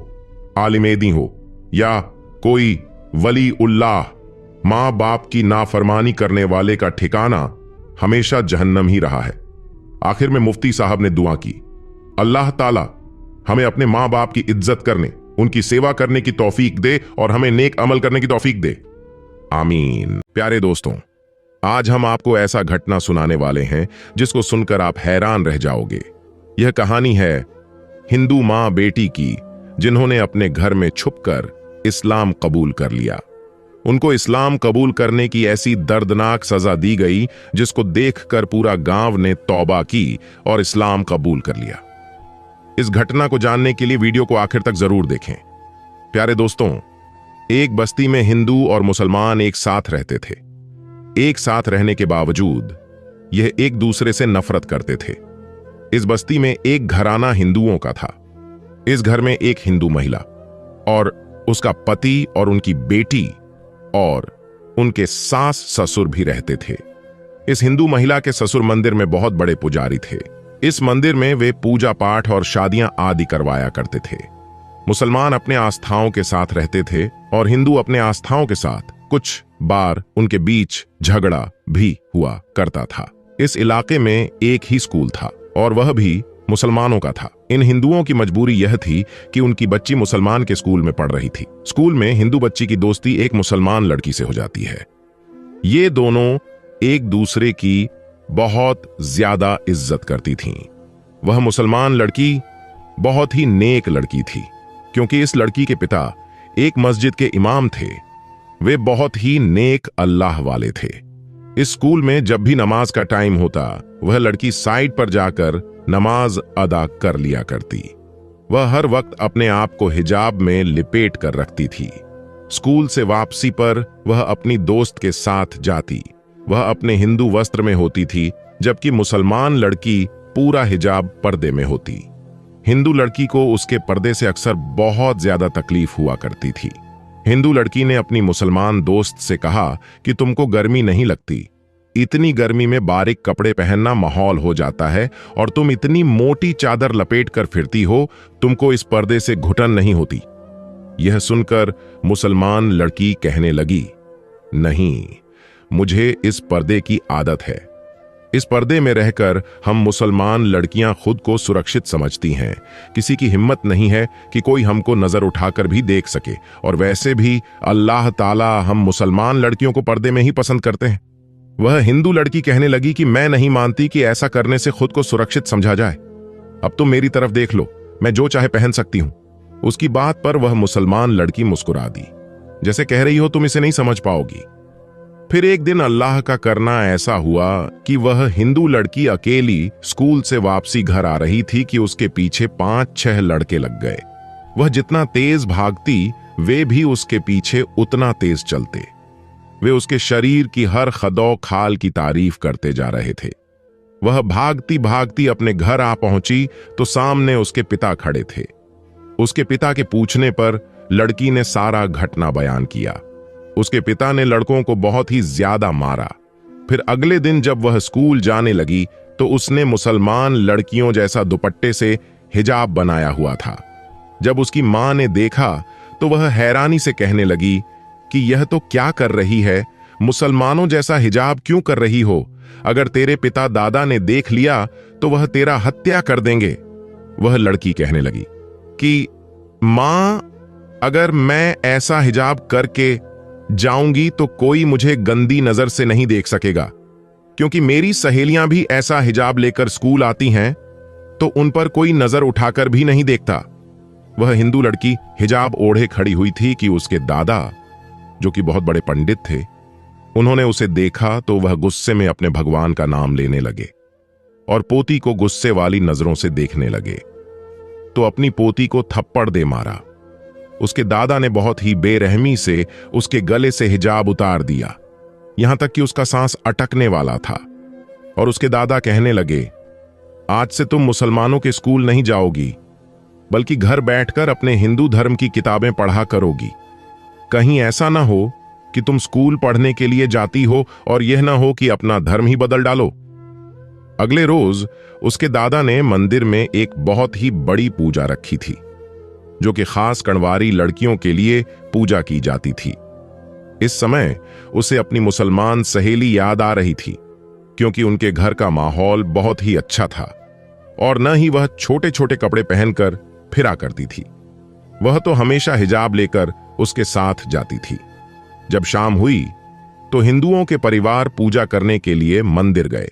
आलिमेदी हो या कोई वली उल्लाह, मां बाप की नाफरमानी करने वाले का ठिकाना हमेशा जहन्नम ही रहा है। आखिर में मुफ्ती साहब ने दुआ की, अल्लाह ताला हमें अपने मां बाप की इज्जत करने, उनकी सेवा करने की तौफीक दे और हमें नेक अमल करने की तौफीक दे। आमीन। प्यारे दोस्तों, आज हम आपको ऐसा घटना सुनाने वाले हैं जिसको सुनकर आप हैरान रह जाओगे। यह कहानी है हिंदू मां बेटी की, जिन्होंने अपने घर में छुपकर इस्लाम कबूल कर लिया। उनको इस्लाम कबूल करने की ऐसी दर्दनाक सजा दी गई जिसको देखकर पूरा गांव ने तौबा की और इस्लाम कबूल कर लिया। इस घटना को जानने के लिए वीडियो को आखिर तक जरूर देखें। प्यारे दोस्तों, एक बस्ती में हिंदू और मुसलमान एक साथ रहते थे। एक साथ रहने के बावजूद यह एक दूसरे से नफरत करते थे। इस बस्ती में एक घराना हिंदुओं का था। इस घर में एक हिंदू महिला और उसका पति और उनकी बेटी और उनके सास ससुर भी रहते थे। इस हिंदू महिला के ससुर मंदिर में बहुत बड़े पुजारी थे। इस मंदिर में वे पूजा पाठ और शादियां आदि करवाया करते थे। मुसलमान अपने आस्थाओं के साथ रहते थे और हिंदू अपने आस्थाओं के साथ। कुछ बार उनके बीच झगड़ा भी हुआ करता था। इस इलाके में एक ही स्कूल था और वह भी मुसलमानों का था। इन हिंदुओं की मजबूरी यह थी कि उनकी बच्ची मुसलमान के स्कूल में पढ़ रही थी। स्कूल में हिंदू बच्ची की दोस्ती एक मुसलमान लड़की से हो जाती है। ये दोनों एक दूसरे की बहुत ज्यादा इज्जत करती थीं। वह मुसलमान लड़की बहुत ही नेक लड़की थी, क्योंकि इस लड़की के पिता एक मस्जिद के इमाम थे। वे बहुत ही नेक अल्लाह वाले थे। इस स्कूल में जब भी नमाज का टाइम होता, वह लड़की साइड पर जाकर नमाज अदा कर लिया करती। वह हर वक्त अपने आप को हिजाब में लिपेट कर रखती थी। स्कूल से वापसी पर वह अपनी दोस्त के साथ जाती। वह अपने हिंदू वस्त्र में होती थी, जबकि मुसलमान लड़की पूरा हिजाब पर्दे में होती। हिंदू लड़की को उसके पर्दे से अक्सर बहुत ज्यादा तकलीफ हुआ करती थी। हिंदू लड़की ने अपनी मुसलमान दोस्त से कहा कि तुमको गर्मी नहीं लगती, इतनी गर्मी में बारीक कपड़े पहनना माहौल हो जाता है और तुम इतनी मोटी चादर लपेट कर फिरती हो, तुमको इस पर्दे से घुटन नहीं होती। यह सुनकर मुसलमान लड़की कहने लगी, नहीं, मुझे इस पर्दे की आदत है। इस पर्दे में रहकर हम मुसलमान लड़कियां खुद को सुरक्षित समझती हैं। किसी की हिम्मत नहीं है कि कोई हमको नजर उठाकर भी देख सके, और वैसे भी अल्लाह ताला हम मुसलमान लड़कियों को पर्दे में ही पसंद करते हैं। वह हिंदू लड़की कहने लगी कि मैं नहीं मानती कि ऐसा करने से खुद को सुरक्षित समझा जाए। अब तुम मेरी तरफ देख लो, मैं जो चाहे पहन सकती हूं। उसकी बात पर वह मुसलमान लड़की मुस्कुरा दी, जैसे कह रही हो तुम इसे नहीं समझ पाओगी। फिर एक दिन अल्लाह का करना ऐसा हुआ कि वह हिंदू लड़की अकेली स्कूल से वापसी घर आ रही थी कि उसके पीछे 5-6 लड़के लग गए। वह जितना तेज भागती, वे भी उसके पीछे उतना तेज चलते। वे उसके शरीर की हर खदौ खाल की तारीफ करते जा रहे थे। वह भागती भागती अपने घर आ पहुंची तो सामने उसके पिता खड़े थे। उसके पिता के पूछने पर लड़की ने सारा घटना बयान किया। उसके पिता ने लड़कों को बहुत ही ज्यादा मारा। फिर अगले दिन जब वह स्कूल जाने लगी तो उसने मुसलमान लड़कियों जैसा दुपट्टे से हिजाब बनाया हुआ था। जब उसकी मां ने देखा तो वह हैरानी से कहने लगी कि यह तो क्या कर रही है, मुसलमानों जैसा हिजाब क्यों कर रही हो? अगर तेरे पिता दादा ने देख लिया तो वह तेरा हत्या कर देंगे। वह लड़की कहने लगी कि मां, अगर मैं ऐसा हिजाब करके जाऊंगी तो कोई मुझे गंदी नजर से नहीं देख सकेगा, क्योंकि मेरी सहेलियां भी ऐसा हिजाब लेकर स्कूल आती हैं तो उन पर कोई नजर उठाकर भी नहीं देखता। वह हिंदू लड़की हिजाब ओढ़े खड़ी हुई थी कि उसके दादा, जो कि बहुत बड़े पंडित थे, उन्होंने उसे देखा तो वह गुस्से में अपने भगवान का नाम लेने लगे और पोती को गुस्से वाली नजरों से देखने लगे तो अपनी पोती को थप्पड़ दे मारा। उसके दादा ने बहुत ही बेरहमी से उसके गले से हिजाब उतार दिया, यहां तक कि उसका सांस अटकने वाला था। और उसके दादा कहने लगे, आज से तुम मुसलमानों के स्कूल नहीं जाओगी, बल्कि घर बैठकर अपने हिंदू धर्म की किताबें पढ़ा करोगी। कहीं ऐसा ना हो कि तुम स्कूल पढ़ने के लिए जाती हो और यह ना हो कि अपना धर्म ही बदल डालो। अगले रोज उसके दादा ने मंदिर में एक बहुत ही बड़ी पूजा रखी थी, जो कि खास कणवारी लड़कियों के लिए पूजा की जाती थी। इस समय उसे अपनी मुसलमान सहेली याद आ रही थी, क्योंकि उनके घर का माहौल बहुत ही अच्छा था और न ही वह छोटे छोटे कपड़े पहनकर फिरा करती थी। वह तो हमेशा हिजाब लेकर उसके साथ जाती थी। जब शाम हुई तो हिंदुओं के परिवार पूजा करने के लिए मंदिर गए।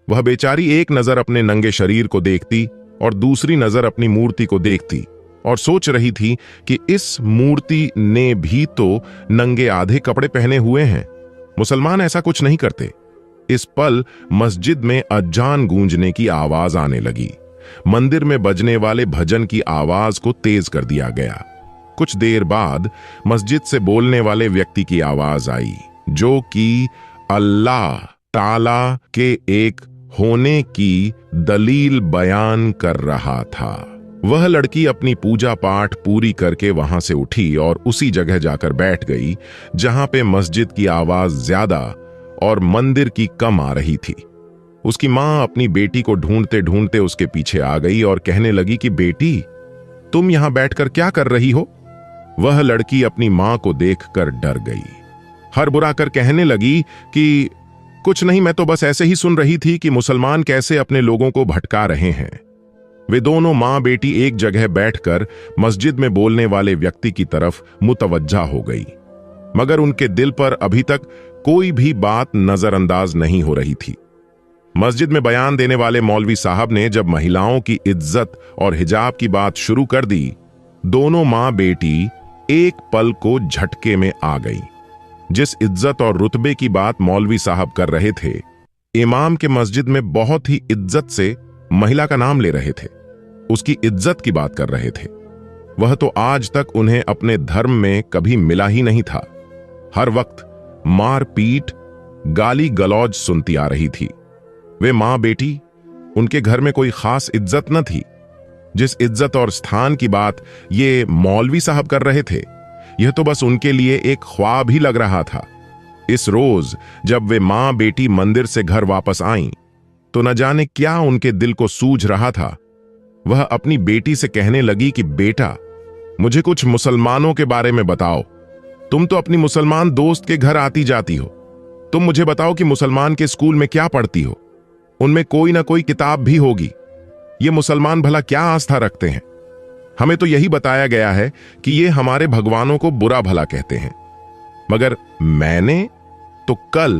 वह बेचारी एक नजर अपने नंगे शरीर को देखती और दूसरी नजर अपनी मूर्ति को देखती और सोच रही थी कि इस मूर्ति ने भी तो नंगे आधे कपड़े पहने हुए हैं। मुसलमान ऐसा कुछ नहीं करते। इस पल मस्जिद में अजान गूंजने की आवाज आने लगी। मंदिर में बजने वाले भजन की आवाज को तेज कर दिया गया। कुछ देर बाद मस्जिद से बोलने वाले व्यक्ति की आवाज आई, जो कि अल्लाह ताला के एक होने की दलील बयान कर रहा था। वह लड़की अपनी पूजा पाठ पूरी करके वहां से उठी और उसी जगह जाकर बैठ गई जहां पे मस्जिद की आवाज ज्यादा और मंदिर की कम आ रही थी। उसकी मां अपनी बेटी को ढूंढते ढूंढते उसके पीछे आ गई और कहने लगी कि बेटी, तुम यहां बैठकर क्या कर रही हो? वह लड़की अपनी मां को देखकर डर गई। हरबुरा कर कहने लगी कि कुछ नहीं, मैं तो बस ऐसे ही सुन रही थी कि मुसलमान कैसे अपने लोगों को भटका रहे हैं। वे दोनों मां बेटी एक जगह बैठकर मस्जिद में बोलने वाले व्यक्ति की तरफ मुतवज्जा हो गई, मगर उनके दिल पर अभी तक कोई भी बात नजरअंदाज नहीं हो रही थी। मस्जिद में बयान देने वाले मौलवी साहब ने जब महिलाओं की इज्जत और हिजाब की बात शुरू कर दी, दोनों मां बेटी एक पल को झटके में आ गई। जिस इज्जत और रुतबे की बात मौलवी साहब कर रहे थे, इमाम के मस्जिद में बहुत ही इज्जत से महिला का नाम ले रहे थे, उसकी इज्जत की बात कर रहे थे। वह तो आज तक उन्हें अपने धर्म में कभी मिला ही नहीं था। हर वक्त मार पीट, गाली गलौज सुनती आ रही थी। वे मां बेटी, उनके घर में कोई खास इज्जत न थी। जिस इज्जत और स्थान की बात ये मौलवी साहब कर रहे थे, यह तो बस उनके लिए एक ख्वाब ही लग रहा था। इस रोज जब वे मां बेटी मंदिर से घर वापस आईं, तो न जाने क्या उनके दिल को सूझ रहा था। वह अपनी बेटी से कहने लगी कि बेटा, मुझे कुछ मुसलमानों के बारे में बताओ। तुम तो अपनी मुसलमान दोस्त के घर आती जाती हो। तुम मुझे बताओ कि मुसलमान के स्कूल में क्या पढ़ती हो। उनमें कोई ना कोई किताब भी होगी। ये मुसलमान भला क्या आस्था रखते हैं? हमें तो यही बताया गया है कि ये हमारे भगवानों को बुरा भला कहते हैं, मगर मैंने तो कल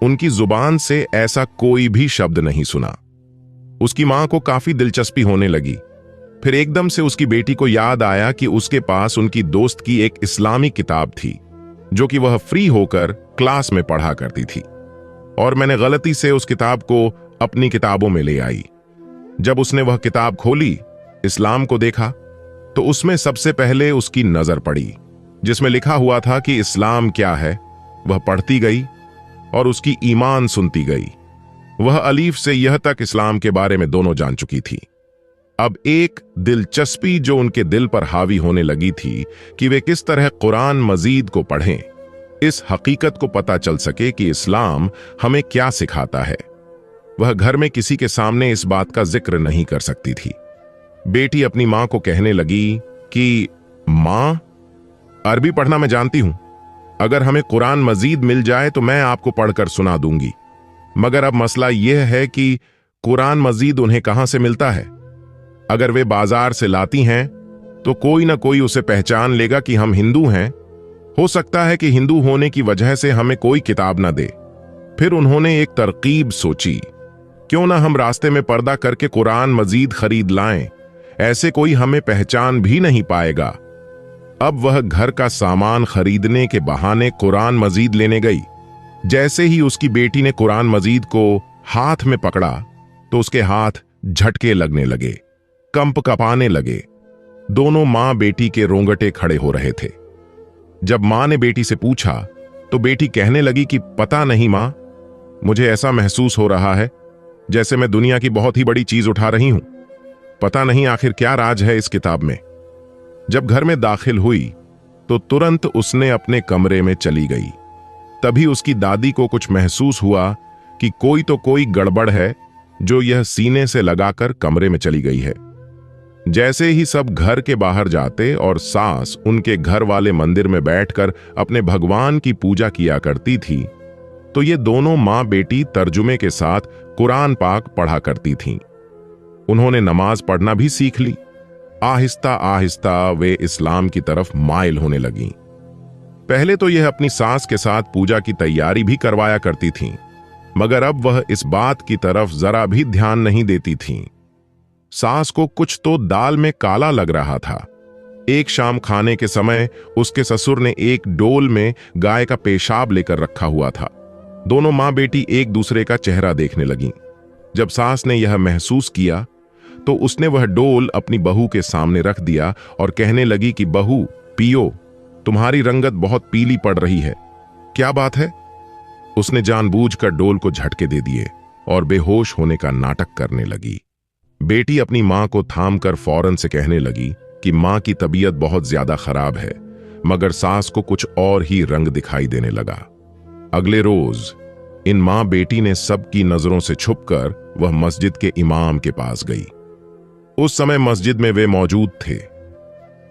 उनकी जुबान से ऐसा कोई भी शब्द नहीं सुना। उसकी मां को काफी दिलचस्पी होने लगी। फिर एकदम से उसकी बेटी को याद आया कि उसके पास उनकी दोस्त की एक इस्लामी किताब थी, जो कि वह फ्री होकर क्लास में पढ़ा करती थी, और मैंने गलती से उस किताब को अपनी किताबों में ले आई। जब उसने वह किताब खोली, इस्लाम को देखा, तो उसमें सबसे पहले उसकी नजर पड़ी, जिसमें लिखा हुआ था कि इस्लाम क्या है। वह पढ़ती गई और उसकी ईमान सुनती गई। वह अलीफ से यह तक इस्लाम के बारे में दोनों जान चुकी थी। अब एक दिलचस्पी जो उनके दिल पर हावी होने लगी थी कि वे किस तरह कुरान मजीद को पढ़ें, इस हकीकत को पता चल सके कि इस्लाम हमें क्या सिखाता है। वह घर में किसी के सामने इस बात का जिक्र नहीं कर सकती थी। बेटी अपनी मां को कहने लगी कि मां, अरबी पढ़ना मैं जानती हूं। अगर हमें कुरान मजीद मिल जाए तो मैं आपको पढ़कर सुना दूंगी, मगर अब मसला यह है कि कुरान मजीद उन्हें कहां से मिलता है। अगर वे बाजार से लाती हैं तो कोई ना कोई उसे पहचान लेगा कि हम हिंदू हैं। हो सकता है कि हिंदू होने की वजह से हमें कोई किताब ना दे। फिर उन्होंने एक तरकीब सोची, क्यों ना हम रास्ते में पर्दा करके कुरान मजीद खरीद लाएं, ऐसे कोई हमें पहचान भी नहीं पाएगा। अब वह घर का सामान खरीदने के बहाने कुरान मजीद लेने गई। जैसे ही उसकी बेटी ने कुरान मजीद को हाथ में पकड़ा तो उसके हाथ झटके लगने लगे, कंप कपाने लगे। दोनों मां बेटी के रोंगटे खड़े हो रहे थे। जब मां ने बेटी से पूछा तो बेटी कहने लगी कि पता नहीं मां, मुझे ऐसा महसूस हो रहा है जैसे मैं दुनिया की बहुत ही बड़ी चीज उठा रही हूं। पता नहीं आखिर क्या राज है इस किताब में। जब घर में दाखिल हुई तो तुरंत उसने अपने कमरे में चली गई। तभी उसकी दादी को कुछ महसूस हुआ कि कोई तो कोई गड़बड़ है, जो यह सीने से लगाकर कमरे में चली गई है। जैसे ही सब घर के बाहर जाते और सास उनके घर वाले मंदिर में बैठकर अपने भगवान की पूजा किया करती थी, तो ये दोनों मां बेटी तर्जुमे के साथ कुरान पाक पढ़ा करती थीं। उन्होंने नमाज पढ़ना भी सीख ली। आहिस्ता आहिस्ता वे इस्लाम की तरफ माइल होने लगीं। पहले तो यह अपनी सास के साथ पूजा की तैयारी भी करवाया करती थीं, मगर अब वह इस बात की तरफ जरा भी ध्यान नहीं देती थीं। सास को कुछ तो दाल में काला लग रहा था। एक शाम खाने के समय उसके ससुर ने एक डोल में गाय का पेशाब लेकर रखा हुआ था। दोनों मां बेटी एक दूसरे का चेहरा देखने लगीं। जब सास ने यह महसूस किया तो उसने वह डोल अपनी बहू के सामने रख दिया और कहने लगी कि बहू, पियो, तुम्हारी रंगत बहुत पीली पड़ रही है। क्या बात है? उसने जानबूझकर डोल को झटके दे दिए और बेहोश होने का नाटक करने लगी। बेटी अपनी मां को थामकर फौरन से कहने लगी कि मां की तबीयत बहुत ज्यादा खराब है, मगर सास को कुछ और ही रंग दिखाई देने लगा। अगले रोज इन मां बेटी ने सबकी नजरों से छुपकर वह मस्जिद के इमाम के पास गई। उस समय मस्जिद में वे मौजूद थे।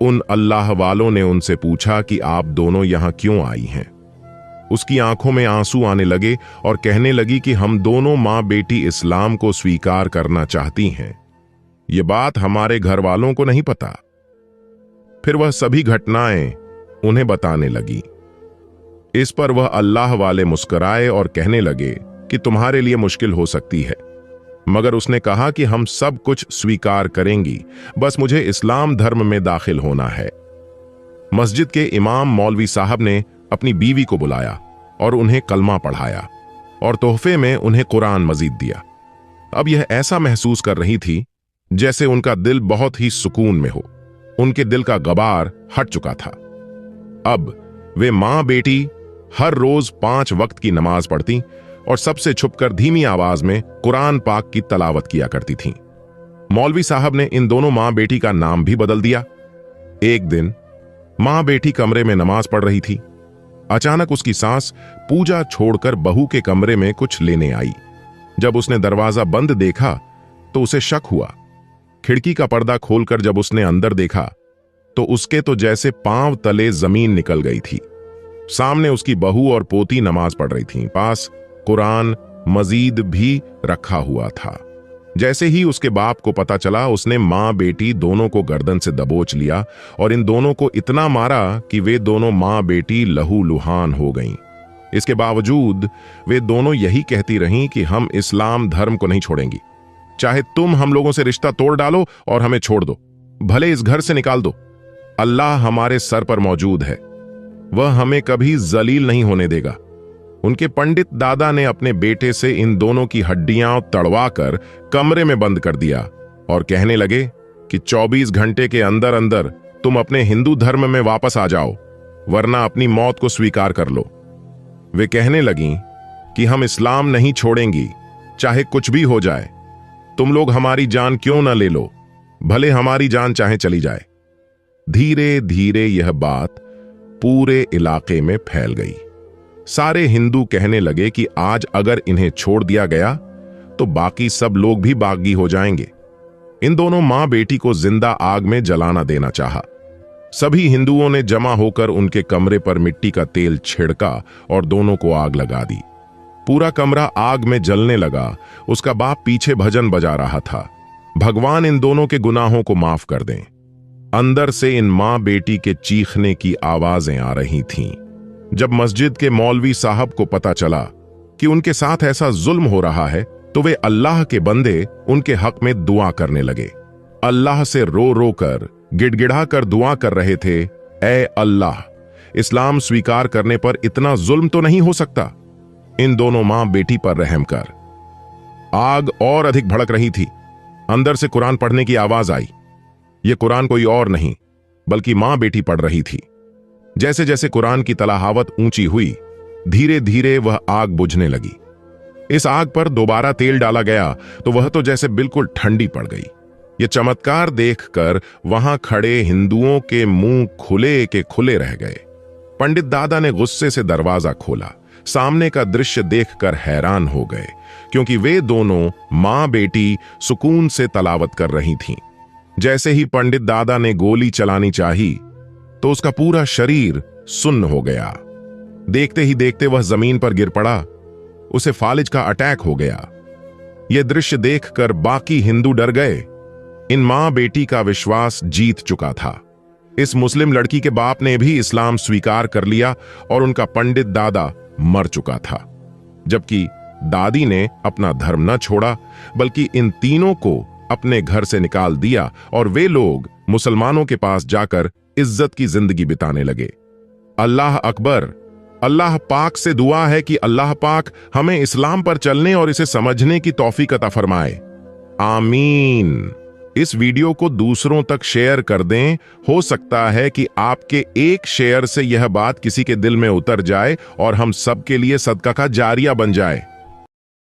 उन अल्लाह वालों ने उनसे पूछा कि आप दोनों यहां क्यों आई हैं। उसकी आंखों में आंसू आने लगे और कहने लगी कि हम दोनों मां बेटी इस्लाम को स्वीकार करना चाहती हैं। ये बात हमारे घर वालों को नहीं पता। फिर वह सभी घटनाएं उन्हें बताने लगी। इस पर वह अल्लाह वाले मुस्कुराए और कहने लगे कि तुम्हारे लिए मुश्किल हो सकती है, मगर उसने कहा कि हम सब कुछ स्वीकार करेंगी, बस मुझे इस्लाम धर्म में दाखिल होना है। मस्जिद के इमाम मौलवी साहब ने अपनी बीवी को बुलाया और उन्हें कलमा पढ़ाया और तोहफे में उन्हें कुरान मजीद दिया। अब यह ऐसा महसूस कर रही थी जैसे उनका दिल बहुत ही सुकून में हो। उनके दिल का गबार हट चुका था। अब वे मां बेटी हर रोज 5 वक्त की नमाज पढ़ती और सबसे छुपकर धीमी आवाज में कुरान पाक की तलावत किया करती थीं। मौलवी साहब ने इन दोनों मां बेटी का नाम भी बदल दिया। एक दिन मां बेटी कमरे में नमाज पढ़ रही थी। अचानक उसकी सास पूजा छोड़कर बहू के कमरे में कुछ लेने आई। जब उसने दरवाजा बंद देखा तो उसे शक हुआ। खिड़की का पर्दा खोलकर जब उसने अंदर देखा तो उसके तो जैसे पांव तले जमीन निकल गई थी। सामने उसकी बहू और पोती नमाज पढ़ रही थीं। पास कुरान मजीद भी रखा हुआ था। जैसे ही उसके बाप को पता चला, उसने मां बेटी दोनों को गर्दन से दबोच लिया और इन दोनों को इतना मारा कि वे दोनों मां बेटी लहूलुहान हो गईं। इसके बावजूद वे दोनों यही कहती रहीं कि हम इस्लाम धर्म को नहीं छोड़ेंगी, चाहे तुम हम लोगों से रिश्ता तोड़ डालो और हमें छोड़ दो, भले इस घर से निकाल दो। अल्लाह हमारे सर पर मौजूद है, वह हमें कभी जलील नहीं होने देगा। उनके पंडित दादा ने अपने बेटे से इन दोनों की हड्डियां तड़वाकर कमरे में बंद कर दिया और कहने लगे कि 24 घंटे के अंदर अंदर तुम अपने हिंदू धर्म में वापस आ जाओ, वरना अपनी मौत को स्वीकार कर लो। वे कहने लगीं कि हम इस्लाम नहीं छोड़ेंगी, चाहे कुछ भी हो जाए। तुम लोग हमारी जान क्यों ना ले लो, भले हमारी जान चाहे चली जाए। धीरे धीरे यह बात पूरे इलाके में फैल गई। सारे हिंदू कहने लगे कि आज अगर इन्हें छोड़ दिया गया तो बाकी सब लोग भी बागी हो जाएंगे। इन दोनों मां बेटी को जिंदा आग में जलाना देना चाहा। सभी हिंदुओं ने जमा होकर उनके कमरे पर मिट्टी का तेल छिड़का और दोनों को आग लगा दी। पूरा कमरा आग में जलने लगा। उसका बाप पीछे भजन बजा रहा था, भगवान इन दोनों के गुनाहों को माफ कर दें। अंदर से इन मां बेटी के चीखने की आवाजें आ रही थीं। जब मस्जिद के मौलवी साहब को पता चला कि उनके साथ ऐसा जुल्म हो रहा है तो वे अल्लाह के बंदे उनके हक में दुआ करने लगे। अल्लाह से रो रो कर गिड़गिड़ा कर दुआ कर रहे थे, ऐ अल्लाह, इस्लाम स्वीकार करने पर इतना जुल्म तो नहीं हो सकता, इन दोनों मां बेटी पर रहम कर। आग और अधिक भड़क रही थी। अंदर से कुरान पढ़ने की आवाज आई। यह कुरान कोई और नहीं बल्कि मां बेटी पढ़ रही थी। जैसे जैसे कुरान की तलाहावत ऊंची हुई, धीरे धीरे वह आग बुझने लगी। इस आग पर दोबारा तेल डाला गया तो वह तो जैसे बिल्कुल ठंडी पड़ गई। यह चमत्कार देखकर वहां खड़े हिंदुओं के मुंह खुले के खुले रह गए। पंडित दादा ने गुस्से से दरवाजा खोला। सामने का दृश्य देखकर हैरान हो गए, क्योंकि वे दोनों मां बेटी सुकून से तलावत कर रही थीं। जैसे ही पंडित दादा ने गोली चलानी चाही तो उसका पूरा शरीर सुन्न हो गया। देखते ही देखते वह जमीन पर गिर पड़ा। उसे फालिज का अटैक हो गया। यह दृश्य देखकर बाकी हिंदू डर गए। इन मां बेटी का विश्वास जीत चुका था। इस मुस्लिम लड़की के बाप ने भी इस्लाम स्वीकार कर लिया और उनका पंडित दादा मर चुका था, जबकि दादी ने अपना धर्म न छोड़ा बल्कि इन तीनों को अपने घर से निकाल दिया और वे लोग मुसलमानों के पास जाकर इज्जत की जिंदगी बिताने लगे। अल्लाह अकबर। अल्लाह पाक से दुआ है कि अल्लाह पाक हमें इस्लाम पर चलने और इसे समझने की तौफीक अता फरमाए। आमीन। इस वीडियो को दूसरों तक शेयर कर दें। हो सकता है कि आपके एक शेयर से यह बात किसी के दिल में उतर जाए और हम सब के लिए सदका का जारिया बन जाए।